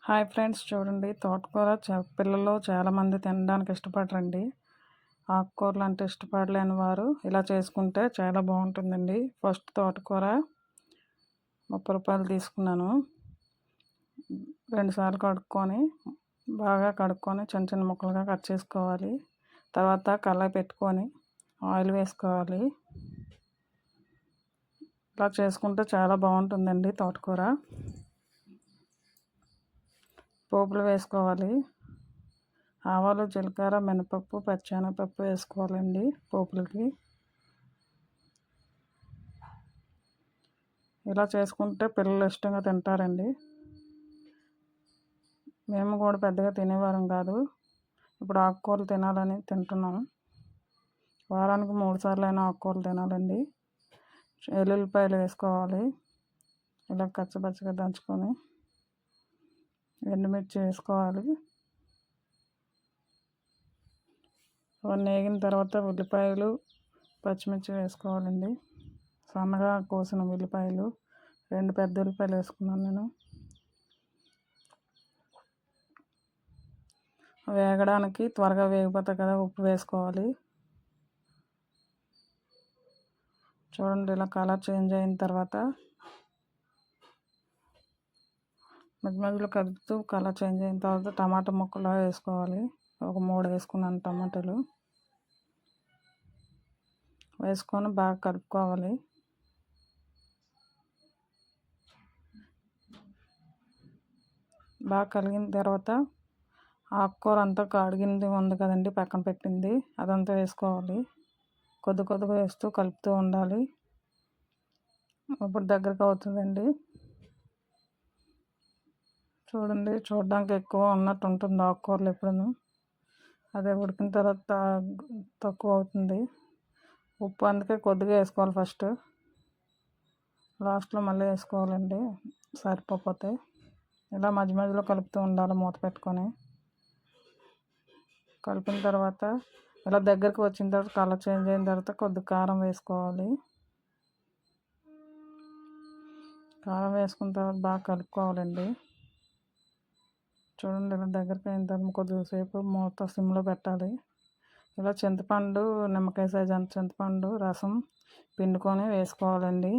Hi friends, చూడండి తోటకూర పిల్లలు చాలామంది తినడానికి ఇష్టపడరండి. ఆకుకూరలు అంటే ఇష్టపడలేని వారు ఇలా చేసుకుంటే చాలా బాగుంటుందండి. ఫస్ట్ తోటకూర 30 రూపాయలు తీసుకున్నాను. 2 సార్లు బాగా కడుక్కొని చిన్న చిన్న ముక్కలుగా కట్ చేసుకోవాలి. తర్వాత కళాయి పెట్టుకొని ఆయిల్ వేసుకోవాలి. ఇలా చేసుకుంటే చాలా బాగుంటుందండి తోటకూర. పోపులు వేసుకోవాలి. ఆవాలు, జీలకర్ర, మినపప్పు, పచ్చెనగపప్పు వేసుకోవాలండి పోపులకి. ఇలా చేసుకుంటే పిల్లలు ఇష్టంగా తింటారండి. మేము కూడా పెద్దగా తినేవారం కాదు, ఇప్పుడు ఆకుకూరలు తినాలని తింటున్నాము. వారానికి 3 సార్లు అయినా ఆకుకూరలు తినాలండి. వెల్లుల్లిపాయలు వేసుకోవాలి. ఇలా కచ్చపచ్చగా దంచుకొని ఎండుమిర్చి వేసుకోవాలి. అవన్నీ వేగిన తర్వాత ఉల్లిపాయలు, పచ్చిమిర్చి వేసుకోవాలండి. సన్నగా కోసిన ఉల్లిపాయలు 2 పెద్ద ఉల్లిపాయలు వేసుకున్నాను నేను. వేగడానికి త్వరగా వేగిపోతాయి కదా, ఉప్పు వేసుకోవాలి. చూడండి, ఇలా కలర్ చేంజ్ అయిన తర్వాత మధ్యలో కలుపుతూ కలర్ చేంజ్ అయిన తర్వాత టమాటా ముక్కలు వేసుకోవాలి. ఒక 3 వేసుకున్నాను టమాటాలు. వేసుకొని బాగా కలుపుకోవాలి. బాగా కలిగిన తర్వాత ఆకుకూర అంతా కడిగింది ఉంది కదండి, పక్కన పెట్టింది అదంతా వేసుకోవాలి. కొద్దిగా వేస్తూ కలుపుతూ ఉండాలి. ఇప్పుడు దగ్గరకు అవుతుందండి. చూడండి, చూడడానికి ఎక్కువ ఉన్నట్టు ఉంటుంది ఆకుకూరలు ఎప్పుడూ. అదే ఉడికిన తర్వాత తక్కువ అవుతుంది. ఉప్పు అందుకే కొద్దిగా వేసుకోవాలి. ఫస్ట్ లాస్ట్లో మళ్ళీ వేసుకోవాలండి సరిపోతే. ఇలా మధ్యలో కలుపుతూ ఉండాలి మూత పెట్టుకొని. కలిపిన తర్వాత ఇలా దగ్గరికి వచ్చిన తర్వాత కలర్ చేంజ్ అయిన తర్వాత కొద్దిగా కారం వేసుకోవాలి. కారం వేసుకున్న తర్వాత బాగా కలుపుకోవాలండి. చూడండి, ఇలా దగ్గరికి అయిన తర్వాత కొద్దిసేపు మూత సిమ్లో పెట్టాలి. ఇలా చింతపండు, నిమ్మకాయ సైజ్ అంత చింతపండు రసం పిండుకొని వేసుకోవాలండి.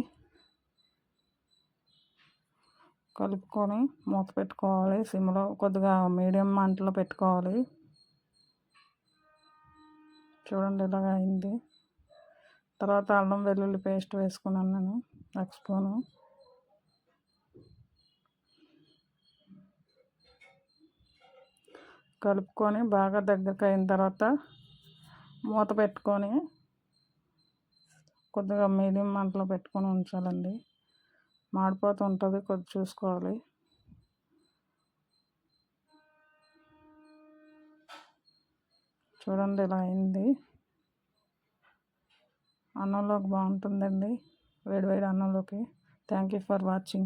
కలుపుకొని మూత పెట్టుకోవాలి. సిమ్లో కొద్దిగా మీడియం మంటలో పెట్టుకోవాలి. చూడండి, ఇలాగ అయింది. తర్వాత అల్లం వెల్లుల్లి పేస్ట్ వేసుకున్నాను నేను 1 స్పూను. కలుపుకొని బాగా దగ్గరికి అయిన తర్వాత మూత పెట్టుకొని కొద్దిగా మీడియం మంటలో పెట్టుకొని ఉంచాలండి. మాడిపోతూ ఉంటుంది, కొద్దిగా చూసుకోవాలి. చూడండి, ఇలా అయింది. అన్నంలోకి బాగుంటుందండి, వేడివేడి అన్నంలోకి. Thank you for watching.